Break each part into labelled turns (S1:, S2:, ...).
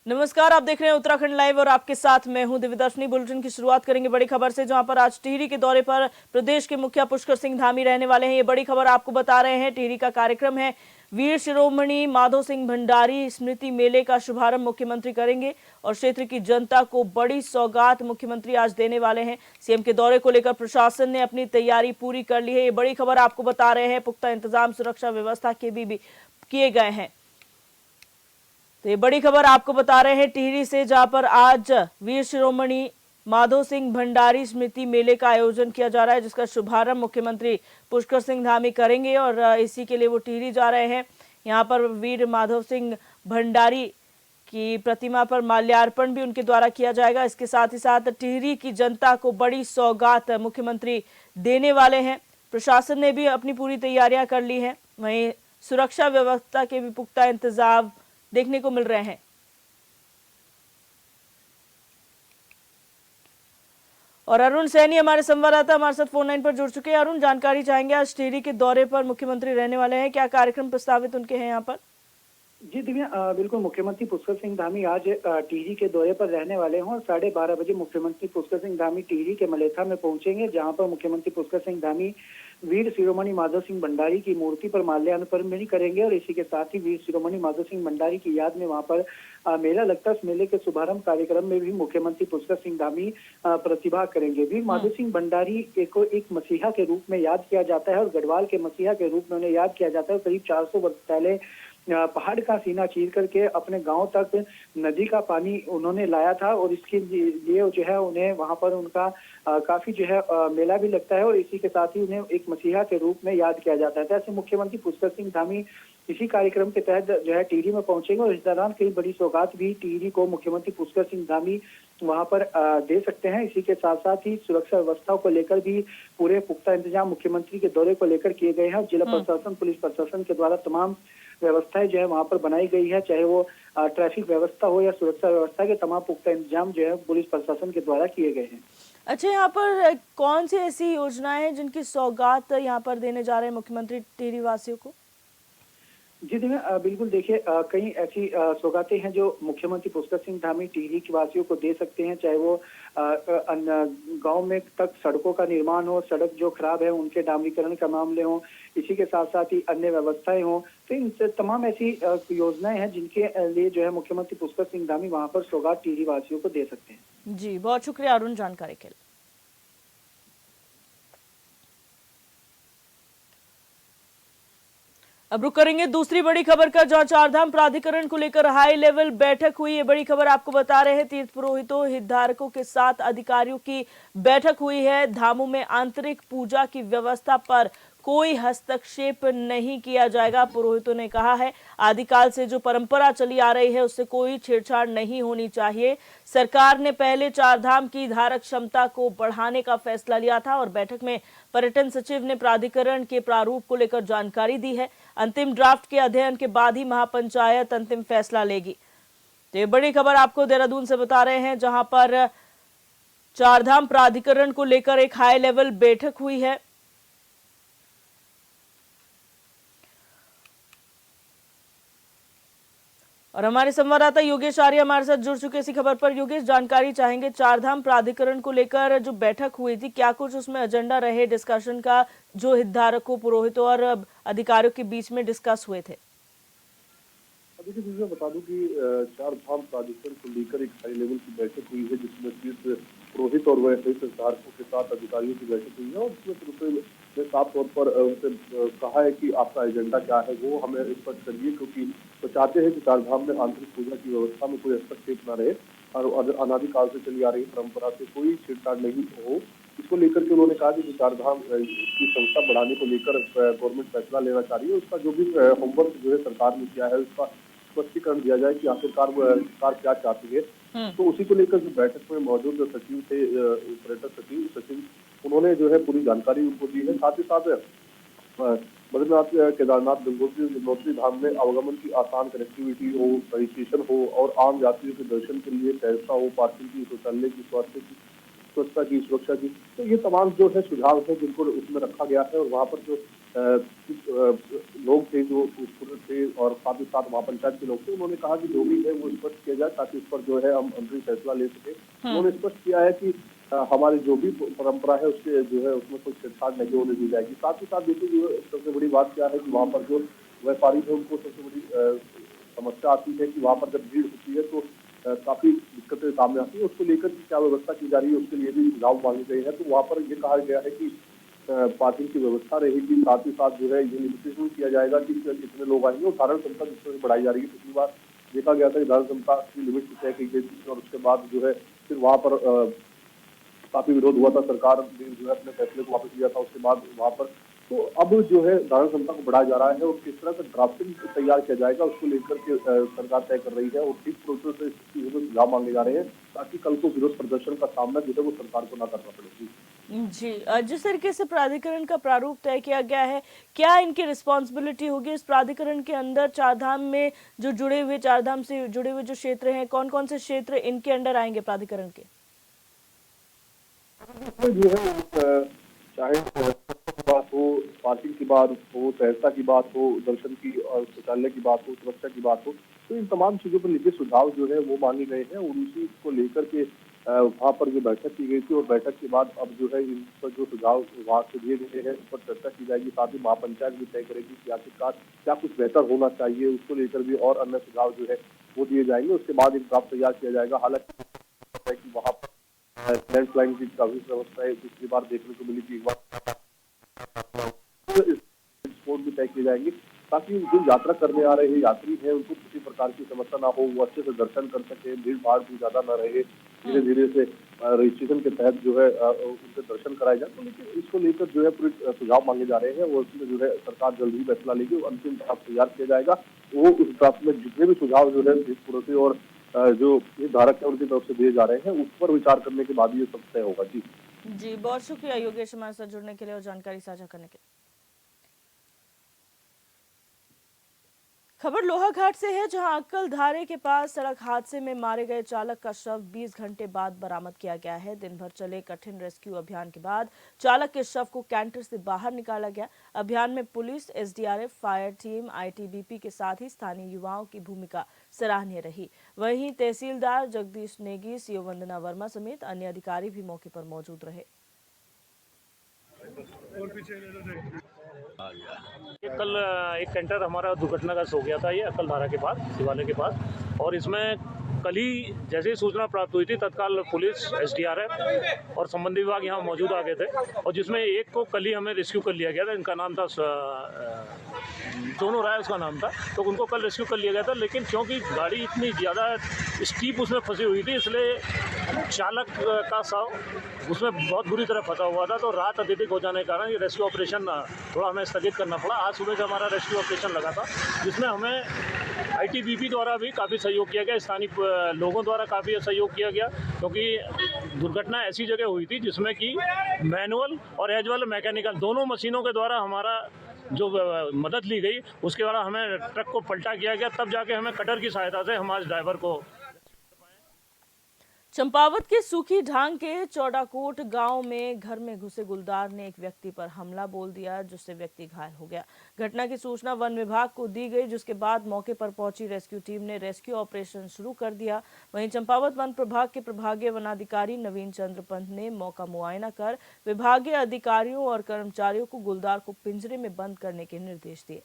S1: नमस्कार, आप देख रहे हैं उत्तराखंड लाइव और आपके साथ मैं हूं दिव्यदर्शनी। बुलेटिन की शुरुआत करेंगे बड़ी खबर से, जहां पर आज टिहरी के दौरे पर प्रदेश के मुखिया पुष्कर सिंह धामी रहने वाले हैं। ये बड़ी खबर आपको बता रहे हैं। टिहरी का कार्यक्रम है वीर शिरोमणि माधो सिंह भंडारी स्मृति मेले का शुभारंभ मुख्यमंत्री करेंगे और क्षेत्र की जनता को बड़ी सौगात मुख्यमंत्री आज देने वाले हैं। सीएम के दौरे को लेकर प्रशासन ने अपनी तैयारी पूरी कर ली है। ये बड़ी खबर आपको बता रहे हैं। पुख्ता इंतजाम सुरक्षा व्यवस्था के भी किए गए हैं। तो ये बड़ी खबर आपको बता रहे हैं टिहरी से, जहां पर आज वीर शिरोमणि माधो सिंह भंडारी स्मृति मेले का आयोजन किया जा रहा है, जिसका शुभारंभ मुख्यमंत्री पुष्कर सिंह धामी करेंगे और इसी के लिए वो टिहरी जा रहे हैं। यहां पर वीर माधव सिंह भंडारी की प्रतिमा पर माल्यार्पण भी उनके द्वारा किया जाएगा। इसके साथ ही साथ टिहरी की जनता को बड़ी सौगात मुख्यमंत्री देने वाले हैं। प्रशासन ने भी अपनी पूरी तैयारियां कर ली हैं। वहीं सुरक्षा व्यवस्था के भी पुख्ता इंतजाम देखने को मिल रहे हैं। और अरुण सैनी हमारे संवाददाता हमारे साथ फोन लाइन पर जुड़ चुके हैं। अरुण, जानकारी चाहेंगे, आज टिहरी के दौरे पर मुख्यमंत्री रहने वाले हैं, क्या कार्यक्रम प्रस्तावित उनके हैं यहाँ पर?
S2: जी दिव्या, बिल्कुल मुख्यमंत्री पुष्कर सिंह धामी आज टिहरी के दौरे पर रहने वाले हैं और 12:30 बजे मुख्यमंत्री पुष्कर सिंह धामी टिहरी के मलेथा में पहुंचेंगे, जहां पर मुख्यमंत्री पुष्कर सिंह धामी वीर शिरोमणि माधव सिंह भंडारी की मूर्ति पर माल्यार्पण भी करेंगे और इसी के साथ ही वीर शिरोमणि माधव सिंह भंडारी की याद में वहां पर मेला लगता है। इस मेले के शुभारंभ कार्यक्रम में भी मुख्यमंत्री पुष्कर सिंह धामी प्रतिभाग करेंगे। वीर माधव सिंह भंडारी को एक मसीहा के रूप में याद किया जाता है और गढ़वाल के मसीहा के रूप में उन्हें याद किया जाता है। करीब 400 वर्ष पहले पहाड़ का सीना चीर करके अपने गांव तक नदी का पानी उन्होंने लाया था और इसके लिए जो है उन्हें वहां पर उनका काफी जो है मेला भी लगता है और इसी के साथ ही उन्हें एक मसीहा के रूप में याद किया जाता है। ऐसे मुख्यमंत्री पुष्कर सिंह धामी इसी कार्यक्रम के तहत जो है टिहरी में पहुंचेंगे और इस दौरान कई बड़ी सौगात भी टिहरी को मुख्यमंत्री पुष्कर सिंह धामी वहां पर दे सकते हैं। इसी के साथ साथ ही सुरक्षा व्यवस्थाओं को लेकर भी पूरे पुख्ता इंतजाम मुख्यमंत्री के दौरे को लेकर किए गए हैं। जिला प्रशासन, पुलिस प्रशासन के द्वारा तमाम व्यवस्थाएं जो है वहां पर बनाई गई है, चाहे वो ट्रैफिक व्यवस्था हो या सुरक्षा व्यवस्था के तमाम पुख्ता इंतजाम जो है पुलिस प्रशासन के द्वारा किए गए हैं।
S1: अच्छा, यहाँ पर कौन सी ऐसी योजनाएं हैं जिनकी सौगात यहाँ पर देने जा रहे हैं मुख्यमंत्री टिहरी वासियों को?
S2: जी दिव्या, बिल्कुल देखिए, कई ऐसी सौगातें हैं जो मुख्यमंत्री पुष्कर सिंह धामी टिहरी के वासियों को दे सकते हैं, चाहे वो गांव में तक सड़कों का निर्माण हो, सड़क जो खराब है उनके डामरीकरण का मामले हो, इसी के साथ साथ ही अन्य व्यवस्थाएं हो। तो इन तमाम ऐसी योजनाएं हैं जिनके लिए जो है मुख्यमंत्री पुष्कर सिंह धामी वहां पर सौगात टिहरी वासियों को दे सकते हैं।
S1: जी, बहुत शुक्रिया अरुण जानकारी के लिए। अब रुक करेंगे दूसरी बड़ी खबर का, जहां चारधाम प्राधिकरण को लेकर हाई लेवल बैठक हुई। है बड़ी खबर आपको बता रहे हैं, तीर्थ पुरोहितों हितधारकों के साथ अधिकारियों की बैठक हुई है। धामों में आंतरिक पूजा की व्यवस्था पर कोई हस्तक्षेप नहीं किया जाएगा। पुरोहितों ने कहा है आदिकाल से जो परंपरा चली आ रही है उससे कोई छेड़छाड़ नहीं होनी चाहिए। सरकार ने पहले चारधाम की धारक क्षमता को बढ़ाने का फैसला लिया था और बैठक में पर्यटन सचिव ने प्राधिकरण के प्रारूप को लेकर जानकारी दी है। अंतिम ड्राफ्ट के अध्ययन के बाद ही महापंचायत अंतिम फैसला लेगी। तो ये बड़ी खबर आपको देहरादून से बता रहे हैं, जहां पर चारधाम प्राधिकरण को लेकर एक हाई लेवल बैठक हुई है। और हमारे संवाददाता योगेश आर्य हमारे साथ जुड़ चुके इसी खबर पर। योगेश, जानकारी चाहेंगे, चारधाम प्राधिकरण को लेकर जो बैठक हुई थी, क्या कुछ उसमें एजेंडा रहे डिस्कशन का, जो हितधारकों, पुरोहितों और अधिकारियों के बीच में डिस्कस हुए थे?
S3: देखिए, मैं बता दूं कि चारधाम प्राधिकरण को लेकर एक हाई लेवल की बैठक हुई है, जिसमें तीर्थ पुरोहित और वैसे हितधारकों के साथ अधिकारियों की बैठक हुई है और उसमें साफ तौर पर उनसे कहा है कि आपका एजेंडा क्या है वो हमें स्पष्ट करिए, क्योंकि वो चाहते हैं कि चारधाम में आंतरिक पूजा की व्यवस्था में कोई हस्तक्षेप न रहे और अनादिकाल से चली आ रही परंपरा से कोई छेड़छाड़ नहीं हो। इसको लेकर के उन्होंने कहा कि चारधाम की संख्या बढ़ाने को लेकर गवर्नमेंट फैसला लेना चाह रही है। उसका जो भी होमवर्क जो है सरकार ने किया है उसका स्पष्टीकरण दिया जाए कि आखिरकार सरकार क्या चाहती है। तो उसी को लेकर जो बैठक में मौजूद जो सचिव थे, पर्यटन सचिव, उन्होंने जो है पूरी जानकारी उनको दी है। साथ ही साथ बद्रीनाथ, केदारनाथ, गंगोत्री धाम में आवागमन की आसान कनेक्टिविटी हो, रजिस्ट्रेशन हो और आम यात्रियों के दर्शन के लिए व्यवस्था हो, पार्किंग की, शौचालय की, स्वास्थ्य की, स्वच्छता की, सुरक्षा की, तो ये तमाम जो है सुझाव है जिनको उसमें रखा गया है और वहाँ पर जो लोग थे जो पुलिस थे और साथ ही साथ वहाँ पंचायत के लोग थे। उन्होंने कहा कि जो भी है वो स्पष्ट किया जाए ताकि इस पर जो है हम अंतरिम फैसला ले सके। उन्होंने स्पष्ट किया है कि हमारी जो भी परंपरा है उसके जो है उसमें कोई छेड़छाड़ नहीं होने दी जाएगी। साथ ही साथ देखिए जो सबसे बड़ी बात क्या है कि वहाँ पर जो व्यापारी है उनको सबसे बड़ी समस्या आती है कि वहाँ पर जब भीड़ होती है तो काफी दिक्कतें सामने आती है। उसको लेकर क्या व्यवस्था की जा रही है उसके लिए भी सुझाव मांगे गए हैं। तो वहाँ पर ये कहा गया है कि पार्किंग की व्यवस्था रहेगी। साथ ही साथ जो है ये लिमिटेशन किया जाएगा कि कितने लोग आएंगे और धारण क्षमता जिस तरह से बढ़ाई जा रही है। पिछली बार देखा गया था कि धारण क्षमता की लिमिट तय की गई थी और उसके बाद जो है फिर वहाँ पर काफी विरोध हुआ था। सरकार ने जो है अपने फैसले को वापस लिया था उसके बाद वहाँ पर। तो अब जो है धारण क्षमता को बढ़ाया जा रहा है और किस तरह से ड्राफ्टिंग तैयार किया जाएगा उसको लेकर के सरकार तय कर रही है और ठीक प्रोसेस से इस चीजों में सुझाव मांगे जा रहे हैं ताकि कल को विरोध प्रदर्शन का सामना जो है वो सरकार को न करना पड़े।
S1: जी, जिस तरीके से प्राधिकरण का प्रारूप तय किया गया है, क्या इनकी रिस्पॉन्सिबिलिटी होगी इस प्राधिकरण के अंदर? चारधाम में जो जुड़े हुए, चारधाम से जुड़े हुए जो क्षेत्र हैं, कौन कौन से क्षेत्र इनके अंडर आएंगे प्राधिकरण के?
S3: जो है चाहे की बात हो, पार्किंग की बात हो, सहजता की बात हो, दर्शन की और शौचालय की बात हो, सुरक्षा की बात हो, तो इन तमाम चीजों पर लिखित सुझाव जो है वो मांगे गए हैं और उसी को लेकर के वहाँ पर जो बैठक की गई थी और बैठक के बाद अब जो है इन पर जो सुझाव वहाँ से दिए गए हैं उस पर चर्चा की जाएगी। साथ ही महापंचायत भी तय करेगी कि आखिरकार क्या कुछ बेहतर होना चाहिए, उसको लेकर भी और अन्य सुझाव जो है वो दिए जाएंगे। उसके बाद एक ड्राफ्ट तैयार किया जाएगा। हालांकि कि वहाँ पर लैंडस्लाइड की काफी समस्याएं पिछली बार देखने को मिली थी। एक बार स्पोर्ट भी तय किए जाएंगे ताकि जो यात्रा करने आ रहे यात्री हैं उनको किसी प्रकार की समस्या ना हो, वो अच्छे से दर्शन कर सके, भीड़ भाड़ भी ज्यादा न रहे, धीरे धीरे से रजिस्ट्रेशन के तहत जो है उनसे दर्शन कराए जाए। तो लेकिन इसको लेकर जो है पूरे सुझाव मांगे जा रहे हैं और उसमें जो है सरकार जल्द ही फैसला लेगी और अंतिम ड्राफ्ट तैयार किया जाएगा। वो उस ड्राफ्ट में जितने भी सुझाव जो है पुरोसे और जो धारक है उनकी तरफ से दिए जा रहे हैं उस पर विचार करने के बाद ये सब तय होगा।
S1: जी, बहुत शुक्रिया योगेश हमारे साथ जुड़ने के लिए और जानकारी साझा करने के लिए। खबर लोहाघाट से है, जहां अक्कलधारे के पास सड़क हादसे में मारे गए चालक का शव 20 घंटे बाद बरामद किया गया है। दिन भर चले कठिन रेस्क्यू अभियान के बाद चालक के शव को कैंटर से बाहर निकाला गया। अभियान में police, SDRF, fire team, ITBP के साथ ही स्थानीय युवाओं की भूमिका सराहनीय रही। वहीं तहसीलदार जगदीश नेगी, सीओ वंदना वर्मा समेत अन्य अधिकारी भी मौके पर मौजूद रहे।
S4: ये कल एक कैंटर हमारा दुर्घटनाग्रस्त हो गया था, ये अक्कलधारा के पास, शिवालय के पास, और इसमें कल ही जैसे ही सूचना प्राप्त हुई थी तत्काल पुलिस, एसडीआरएफ और संबंधित विभाग यहाँ मौजूद आ गए थे और जिसमें एक को कल ही हमें रेस्क्यू कर लिया गया था। इनका नाम था दोनों राय उसका नाम था, तो उनको कल रेस्क्यू कर लिया गया था। लेकिन क्योंकि गाड़ी इतनी ज़्यादा स्टीप उसमें फंसी हुई थी इसलिए चालक का शव उसमें बहुत बुरी तरह फंसा हुआ था, तो रात अत्यधिक हो जाने के कारण ये रेस्क्यू ऑपरेशन थोड़ा हमें स्थगित करना पड़ा। आज सुबह से हमारा रेस्क्यू ऑपरेशन लगा था जिसमें हमें आईटीबीपी द्वारा भी काफ़ी सहयोग किया गया, स्थानीय लोगों द्वारा काफ़ी सहयोग किया गया, क्योंकि दुर्घटना ऐसी जगह हुई थी जिसमें कि मैनुअल और एज वेल मैकेनिकल दोनों मशीनों के द्वारा हमारा जो मदद ली गई उसके द्वारा हमें ट्रक को पलटा किया गया, तब जाके हमें कटर की सहायता से हमारे ड्राइवर को।
S1: चंपावत के सूखी ढांग के चौड़ाकोट गांव में घर में घुसे गुलदार ने एक व्यक्ति पर हमला बोल दिया, जिससे व्यक्ति घायल हो गया। घटना की सूचना वन विभाग को दी गई, जिसके बाद मौके पर पहुंची रेस्क्यू टीम ने रेस्क्यू ऑपरेशन शुरू कर दिया। वहीं चंपावत वन प्रभाग के प्रभागीय वनाधिकारी नवीन चंद्र पंत ने मौका मुआयना कर विभागीय अधिकारियों और कर्मचारियों को गुलदार को पिंजरे में बंद करने के निर्देश दिए।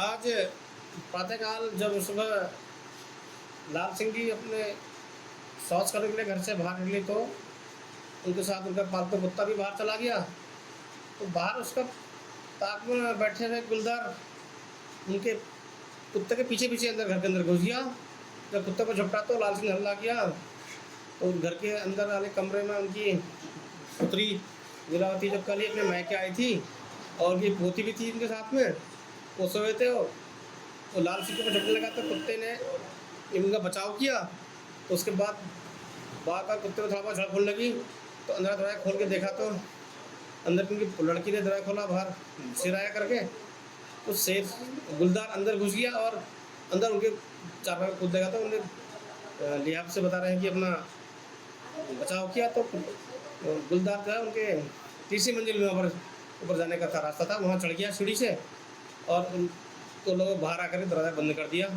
S5: आज प्रातःकाल जब सुबह लाल सिंह जी अपने शौच करने के लिए घर से बाहर निकले तो उनके साथ उनका पालतू कुत्ता भी बाहर चला गया। तो बाहर उसका ताक में बैठे हुए गुलदार उनके कुत्ते के पीछे पीछे अंदर घर के अंदर घुस गया। जब कुत्ते को झपटा तो लाल सिंह ने हमला किया तो घर के अंदर वाले कमरे में उनकी पुत्री लीलावती जब कल ही अपने मैके आई थी और उनकी पोती भी थी उनके साथ में, वो सोए थे। तो लाल सिंह को झपटने लगा तो कुत्ते ने उनका बचाव किया। तो उसके बाद बार कुत्ते को थोड़ा बहुत झड़क होने लगी तो अंदर दरवाजा खोल के देखा तो अंदर उनकी लड़की ने दरवाजा खोला बाहर सिराया करके, तो शेर गुलदार अंदर घुस गया और अंदर उनके चापा में कूद लगा। तो उन्हें लिहाज से बता रहे हैं कि अपना बचाव किया। तो गुलदार जो है उनके तीसरी मंजिल में ऊपर जाने का था रास्ता था, वहाँ चढ़ गया सीढ़ी से और उनको लोगों बाहर आकर दरवाजा बंद कर दिया।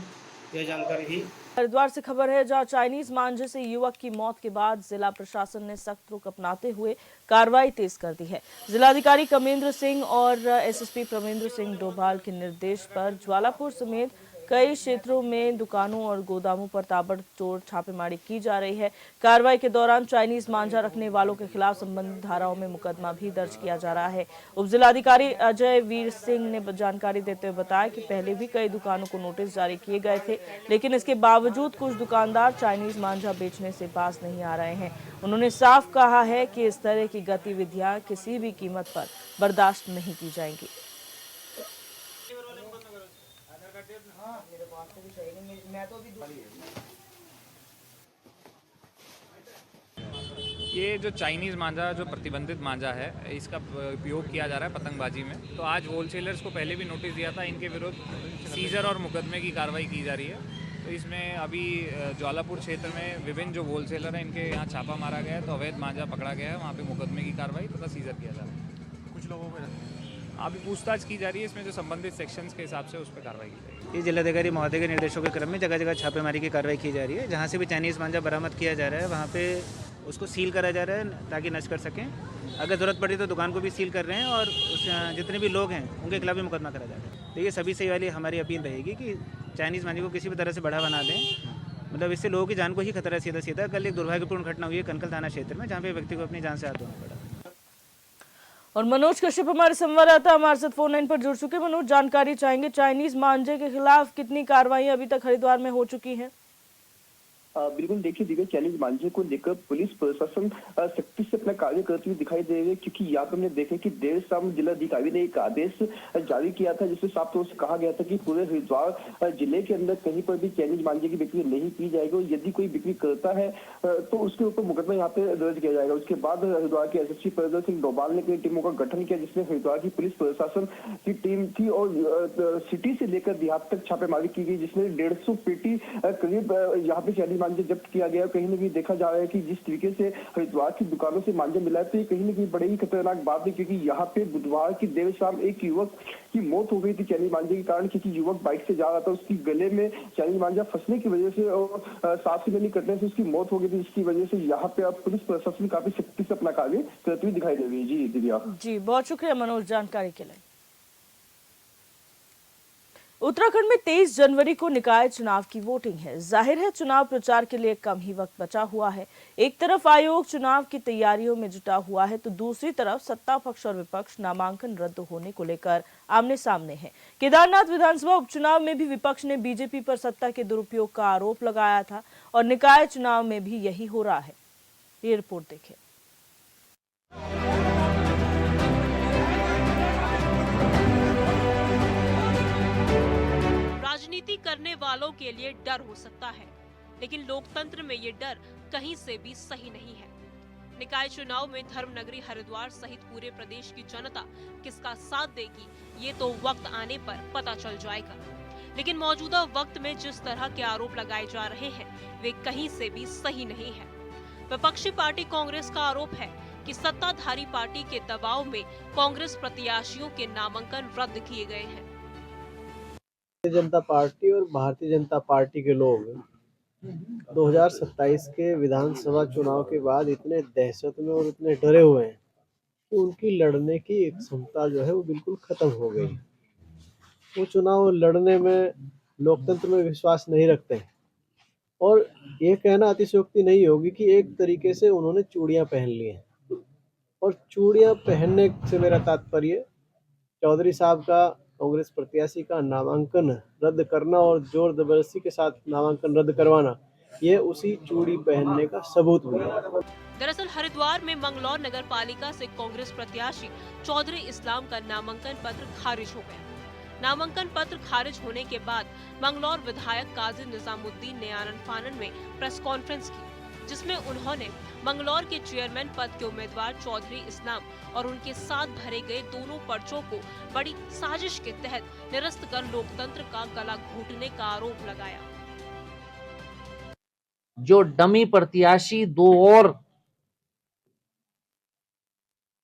S5: यह जानकारी थी।
S1: हरिद्वार से खबर है, जहां चाइनीज मांझे से युवक की मौत के बाद जिला प्रशासन ने सख्त रुख अपनाते हुए कार्रवाई तेज कर दी है। जिलाधिकारी कमेंद्र सिंह और एसएसपी प्रमेंद्र सिंह डोभाल के निर्देश पर ज्वालापुर समेत कई क्षेत्रों में दुकानों और गोदामों पर ताबड़तोड़ छापेमारी की जा रही है। कार्रवाई के दौरान चाइनीज मांझा रखने वालों के खिलाफ संबंधित धाराओं में मुकदमा भी दर्ज किया जा रहा है। उप जिलाधिकारी अजय वीर सिंह ने जानकारी देते हुए बताया कि पहले भी कई दुकानों को नोटिस जारी किए गए थे, लेकिन इसके बावजूद कुछ दुकानदार चाइनीज मांझा बेचने से बाज नहीं आ रहे हैं। उन्होंने साफ कहा है कि इस तरह की गतिविधियां किसी भी कीमत पर बर्दाश्त नहीं की जाएंगी।
S6: ये जो चाइनीज़ मांझा जो प्रतिबंधित मांझा है, इसका उपयोग किया जा रहा है पतंगबाजी में। तो आज होलसेलर्स को पहले भी नोटिस दिया था, इनके विरुद्ध सीजर और मुकदमे की कार्रवाई की जा रही है। तो इसमें अभी ज्वालापुर क्षेत्र में विभिन्न जो होलसेलर हैं इनके यहाँ छापा मारा गया है, तो अवैध मांझा पकड़ा गया है, वहाँ पे मुकदमे की कार्रवाई तथा सीजर किया जा रहा है। कुछ लोगों को अभी पूछताछ की जा रही है, इसमें जो संबंधित सेक्शंस के हिसाब से उस पर कार्रवाई की जाएगी।
S7: ये जिलाधिकारी महोदय के निर्देशों के क्रम में जगह जगह छापेमारी की कार्रवाई की जा रही है। जहाँ से भी चाइनीज़ मांझा बरामद किया जा रहा है वहाँ पे उसको सील करा जा रहा है ताकि नष्ट कर सकें। अगर ज़रूरत पड़ी तो दुकान को भी सील कर रहे हैं और जितने भी लोग हैं उनके खिलाफ भी मुकदमा करा जा रहा है। तो ये सभी से वाली हमारी अपील रहेगी कि चाइनीज़ मांझे को किसी भी तरह से बढ़ावा ना दें, मतलब इससे लोगों की जान को ही खतरा है। सीधा कल एक दुर्भाग्यपूर्ण घटना हुई है कनकल थाना क्षेत्र में, जहाँ पे व्यक्ति को अपनी जान से हाथ धोना पड़ा।
S1: और मनोज कश्यप हमारे संवाददाता हमारे साथ फोन लाइन पर जुड़ चुके। मनोज, जानकारी चाहेंगे, चाइनीज मांझे के खिलाफ कितनी कार्रवाई अभी तक हरिद्वार में हो चुकी है?
S8: बिल्कुल, देखिए दिव्या, चाइनीज मांझे को लेकर पुलिस प्रशासन सख्ती से अपना कार्य करती हुई दिखाई दे रही है, क्योंकि यहाँ पर हमने देखा कि देर शाम जिलाधिकारी ने एक आदेश जारी किया था, जिसमें साफ तौर से कहा गया था कि पूरे हरिद्वार जिले के अंदर कहीं पर भी चाइनीज मांझे की बिक्री नहीं की जाएगी और यदि कोई बिक्री करता है तो उसके ऊपर मुकदमा यहाँ पे दर्ज किया जाएगा। उसके बाद हरिद्वार के एसएसपी प्रमेंद्र सिंह डोभाल ने कई टीमों का गठन किया, जिसमें हरिद्वार की पुलिस प्रशासन की टीम थी और सिटी से लेकर देहात तक छापेमारी की गई, जिसमें 150 पेटी करीब यहाँ पे चाइनीज मांझे जब्त किया गया। कहीं ना कहीं देखा जा रहा है कि जिस तरीके से हरिद्वार की दुकानों से मांझा मिला है, तो ये कहीं ना कहीं बड़े ही खतरनाक बात है, क्योंकि यहाँ पे बुधवार की देर शाम एक युवक की मौत हो गई थी चाइनीज मांझे के कारण, क्योंकि युवक बाइक से जा रहा था, उसकी गले में चाइनीज मांझा फंसने की वजह से और सांस लेने कटने से उसकी मौत हो गई थी, जिसकी वजह से यहाँ पे अब पुलिस प्रशासन काफी सख्ती से अपना कार्य करती हुई दिखाई दे रही है। जी दिव्या
S1: जी, बहुत शुक्रिया मनोज जानकारी के लिए। उत्तराखंड में 23 जनवरी को निकाय चुनाव की वोटिंग है। जाहिर है चुनाव प्रचार के लिए कम ही वक्त बचा हुआ है। एक तरफ आयोग चुनाव की तैयारियों में जुटा हुआ है, तो दूसरी तरफ सत्ता पक्ष और विपक्ष नामांकन रद्द होने को लेकर आमने सामने है। केदारनाथ विधानसभा उपचुनाव में भी विपक्ष ने बीजेपी पर सत्ता के दुरुपयोग का आरोप लगाया था और निकाय चुनाव में भी यही हो रहा है। ये रिपोर्ट देखें।
S9: राजनीति करने वालों के लिए डर हो सकता है, लेकिन लोकतंत्र में ये डर कहीं से भी सही नहीं है। निकाय चुनाव में धर्मनगरी हरिद्वार सहित पूरे प्रदेश की जनता किसका साथ देगी, ये तो वक्त आने पर पता चल जाएगा। लेकिन मौजूदा वक्त में जिस तरह के आरोप लगाए जा रहे हैं, वे कहीं से भी सही नहीं है। विपक्षी पार्टी कांग्रेस का आरोप है कि सत्ताधारी पार्टी के दबाव में कांग्रेस प्रत्याशियों के नामांकन रद्द किए गए हैं।
S10: भारतीय जनता पार्टी और भारतीय जनता पार्टी के लोग 2027 के विधानसभा चुनाव के बाद इतने दहशत में और इतने डरे हुए हैं कि उनकी लड़ने की एक क्षमता जो है वो बिल्कुल खत्म हो गई। वो चुनाव लड़ने में, लोकतंत्र में विश्वास नहीं रखते हैं। और ये कहना अतिशयोक्ति नहीं होगी कि एक तरीके से उन्होंने चूड़ियां पहन ली हैं, और चूड़ियां पहनने से मेरा तात्पर्य चौधरी साहब का, कांग्रेस प्रत्याशी का नामांकन रद्द करना और जोर जबरदस्ती के साथ नामांकन रद्द करवाना, ये उसी चूड़ी पहनने का सबूत हुआ।
S9: दरअसल हरिद्वार में मंगलौर नगर पालिका से कांग्रेस प्रत्याशी चौधरी इस्लाम का नामांकन पत्र खारिज हो गया। नामांकन पत्र खारिज होने के बाद मंगलौर विधायक काजी निजामुद्दीन ने आनन फानन में प्रेस कॉन्फ्रेंस की, जिसमें उन्होंने मंगलौर के चेयरमैन पद के उम्मीदवार चौधरी इस्लाम और उनके साथ भरे गए दोनों पर्चों को बड़ी साजिश के तहत निरस्त कर लोकतंत्र का गला घोटने का आरोप लगाया।
S11: जो डमी प्रत्याशी दो और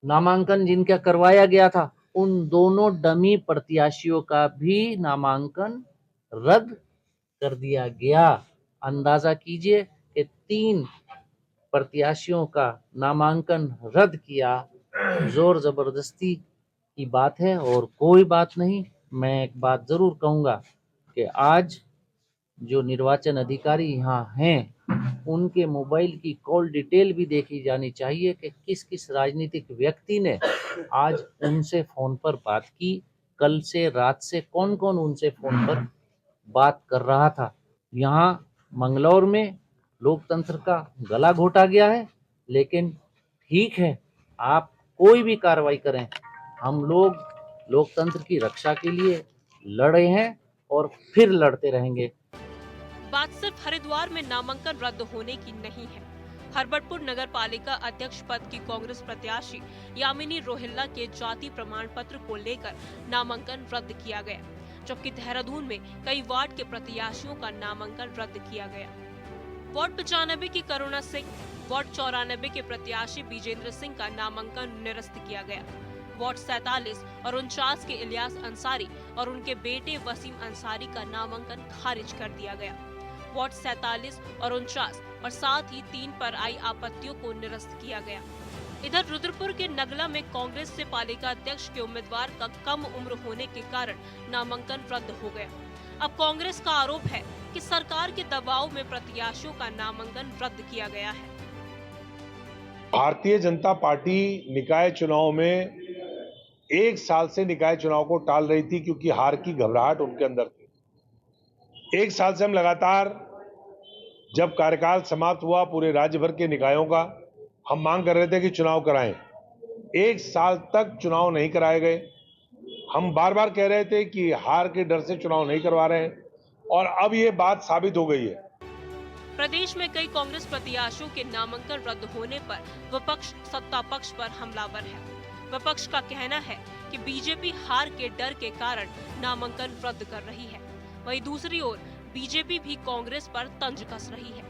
S11: नामांकन जिनका करवाया गया था उन दोनों डमी प्रत्याशियों का भी नामांकन रद्द कर दिया गया। अंदाजा कीजिए कि 3 प्रत्याशियों का नामांकन रद्द किया, जोर जबरदस्ती की बात है और कोई बात नहीं। मैं एक बात जरूर कहूंगा कि आज जो निर्वाचन अधिकारी यहाँ हैं उनके मोबाइल की कॉल डिटेल भी देखी जानी चाहिए कि किस किस राजनीतिक व्यक्ति ने आज उनसे फोन पर बात की, कल से रात से कौन कौन उनसे फोन पर बात कर रहा था। यहाँ मंगलौर में लोकतंत्र का गला घोटा गया है, लेकिन ठीक है, आप कोई भी कार्रवाई करें, हम लोग लोकतंत्र की रक्षा के लिए लड़े हैं और फिर लड़ते रहेंगे।
S9: बात सिर्फ हरिद्वार में नामांकन रद्द होने की नहीं है। हरबटपुर नगर पालिका अध्यक्ष पद की कांग्रेस प्रत्याशी यामिनी रोहिल्ला के जाति प्रमाण पत्र को लेकर नामांकन रद्द किया गया, जबकि देहरादून में कई वार्ड के प्रत्याशियों का नामांकन रद्द किया गया। वार्ड 95 की करुणा सिंह, वार्ड 94 के प्रत्याशी विजेंद्र सिंह का नामांकन निरस्त किया गया। वार्ड 47 और 49 के इलियास अंसारी और उनके बेटे वसीम अंसारी का नामांकन खारिज कर दिया गया। वार्ड 47 और 49 और साथ ही 3 पर आई आपत्तियों को निरस्त किया गया। इधर रुद्रपुर के नगला में कांग्रेस से पालिका अध्यक्ष के उम्मीदवार का कम उम्र होने के कारण नामांकन रद्द हो गया। अब कांग्रेस का आरोप है कि सरकार के दबाव में प्रत्याशियों का नामांकन रद्द किया गया है।
S3: भारतीय जनता पार्टी निकाय चुनाव में 1 साल से निकाय चुनाव को टाल रही थी क्योंकि हार की घबराहट उनके अंदर थी। 1 साल से हम लगातार, जब कार्यकाल समाप्त हुआ पूरे राज्य भर के निकायों का, हम मांग कर रहे थे कि चुनाव कराएं। 1 साल तक चुनाव नहीं कराए गए। हम बार बार कह रहे थे कि हार के डर से चुनाव नहीं करवा रहे हैं और अब ये बात साबित हो गई है।
S9: प्रदेश में कई कांग्रेस प्रत्याशियों के नामांकन रद्द होने पर विपक्ष सत्ता पक्ष पर हमलावर है। विपक्ष का कहना है कि बीजेपी हार के डर के कारण नामांकन रद्द कर रही है। वहीं दूसरी ओर बीजेपी भी कांग्रेस पर तंज कस रही है।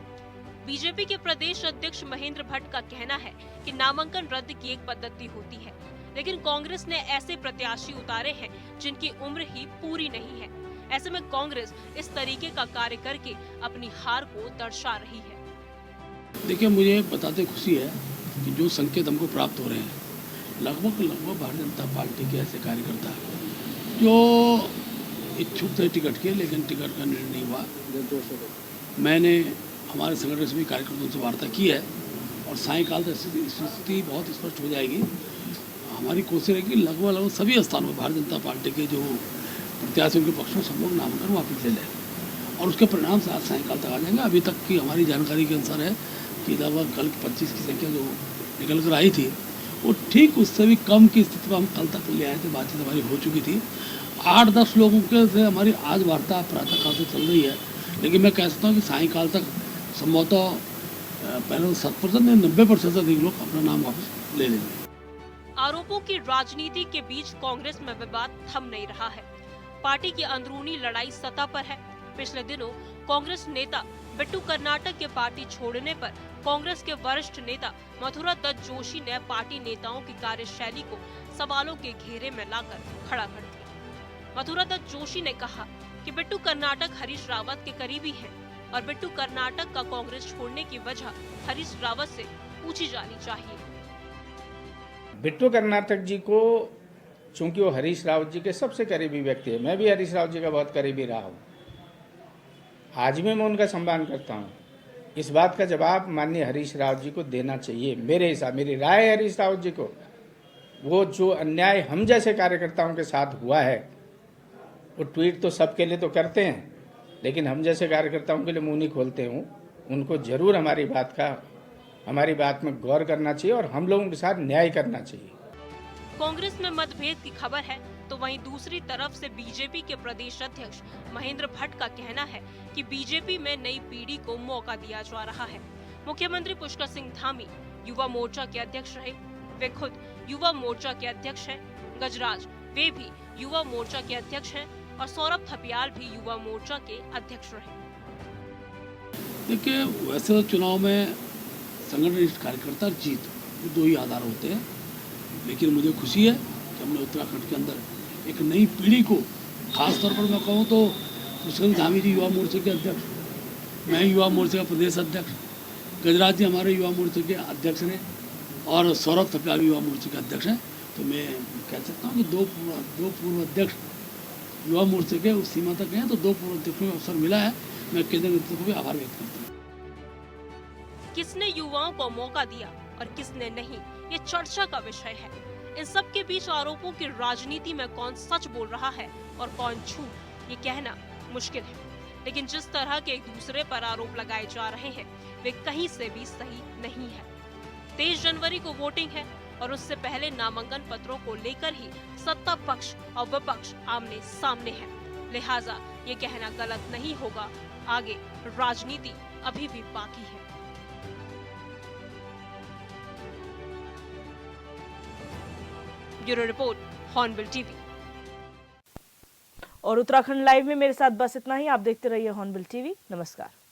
S9: बीजेपी के प्रदेश अध्यक्ष महेंद्र भट्ट का कहना है कि नामांकन रद्द की एक पद्धति होती है, लेकिन कांग्रेस ने ऐसे प्रत्याशी उतारे हैं जिनकी उम्र ही पूरी नहीं है। ऐसे में कांग्रेस इस तरीके का कार्य करके अपनी हार को दर्शा रही है।
S12: देखिए, मुझे बताते खुशी है कि जो संकेत हमको प्राप्त हो रहे हैं, लगभग भारतीय जनता पार्टी के ऐसे कार्यकर्ता जो इच्छुक थे टिकट के, लेकिन टिकट का निर्णय नहीं हुआ। मैंने हमारे संगठन से भी कार्यकर्ताओं से वार्ता की है और सायंकाल तक स्थिति बहुत स्पष्ट हो जाएगी। हमारी कोशिश है कि लगभग सभी स्थानों में भारतीय जनता पार्टी के जो प्रत्याशियों के पक्ष में सब लोग नामांकन वापस ले लें और उसके परिणाम से आज सायंकाल तक आ जाएंगे। अभी तक की हमारी जानकारी के अनुसार है कि लगभग कल 25 की संख्या जो निकल कर आई थी, वो ठीक उससे भी कम की स्थिति में हम कल तक ले आए थे। बातचीत हमारी हो चुकी थी। 8-10 लोगों के से हमारी आज वार्ता प्रातःकाल से चल रही है, लेकिन मैं कह सकता हूँ कि सायंकाल तक संभवतः पहले 7% या 90% अधिक लोग अपना नाम वापस ले लेंगे।
S9: आरोपों की राजनीति के बीच कांग्रेस में विवाद थम नहीं रहा है। पार्टी की अंदरूनी लड़ाई सतह पर है। पिछले दिनों कांग्रेस नेता बिट्टू कर्नाटक के पार्टी छोड़ने पर कांग्रेस के वरिष्ठ नेता मथुरा दत्त जोशी ने पार्टी नेताओं की कार्यशैली को सवालों के घेरे में लाकर खड़ा कर दिया। मथुरा दत्त जोशी ने कहा कि बिट्टू कर्नाटक हरीश रावत के करीबी हैं और बिट्टू कर्नाटक का कांग्रेस छोड़ने की वजह हरीश रावत से पूछी जानी चाहिए।
S5: बिट्टू कर्नाटक जी को, चूंकि वो हरीश रावत जी के सबसे करीबी व्यक्ति है, मैं भी हरीश रावत जी का बहुत करीबी रहा हूँ, आज भी मैं उनका सम्मान करता हूँ। इस बात का जवाब माननीय हरीश रावत जी को देना चाहिए। मेरे हिसाब, मेरी राय है हरीश रावत जी को, वो जो अन्याय हम जैसे कार्यकर्ताओं के साथ हुआ है, वो ट्वीट तो सबके लिए तो करते हैं, लेकिन हम जैसे कार्यकर्ताओं के लिए मुंह नहीं खोलते हूँ। उनको जरूर हमारी बात में गौर करना चाहिए और हम लोगों के साथ न्याय करना चाहिए।
S9: कांग्रेस में मतभेद की खबर है, तो वहीं दूसरी तरफ से बीजेपी के प्रदेश अध्यक्ष महेंद्र भट्ट का कहना है कि बीजेपी में नई पीढ़ी को मौका दिया जा रहा है। मुख्यमंत्री पुष्कर सिंह धामी युवा मोर्चा के अध्यक्ष रहे, वे खुद युवा मोर्चा के अध्यक्ष हैं। गजराज, वे भी युवा मोर्चा के अध्यक्ष हैं और सौरभ थपियाल भी युवा मोर्चा के अध्यक्ष रहे।
S12: देखिए, वैसे तो चुनाव में संगठनिष्ठ कार्यकर्ता जीत, दो ही आधार होते हैं। लेकिन मुझे खुशी है कि हमने उत्तराखंड के अंदर एक नई पीढ़ी को, खासतौर पर मैं कहूँ तो पुष्कर सिंह धामी जी युवा मोर्चे के अध्यक्ष, मैं युवा मोर्चे का प्रदेश अध्यक्ष, गजराज जी हमारे युवा मोर्चे के अध्यक्ष हैं और सौरभ थपलियाल युवा मोर्चे के अध्यक्ष हैं। तो मैं कह सकता हूँ कि दो पूर्व अध्यक्ष युवा मोर्चे के उस सीमा तक हैं, तो दो पूर्व अध्यक्षों को अवसर मिला है। मैं केंद्रीय नेतृत्व को भी आभार व्यक्त करता हूँ।
S9: किसने युवाओं को मौका दिया और किसने नहीं, ये चर्चा का विषय है। इन सब के बीच आरोपों की राजनीति में कौन सच बोल रहा है और कौन झूठ, ये कहना मुश्किल है। लेकिन जिस तरह के एक दूसरे पर आरोप लगाए जा रहे हैं, वे कहीं से भी सही नहीं है। 23 जनवरी को वोटिंग है और उससे पहले नामांकन पत्रों को लेकर ही सत्ता पक्ष और विपक्ष आमने सामने है। लिहाजा ये कहना गलत नहीं होगा, आगे राजनीति अभी भी बाकी है। Bureau report, hornbill TV.
S1: और उत्तराखंड लाइव में मेरे साथ बस इतना ही। आप देखते रहिए हॉर्नबिल टीवी। नमस्कार।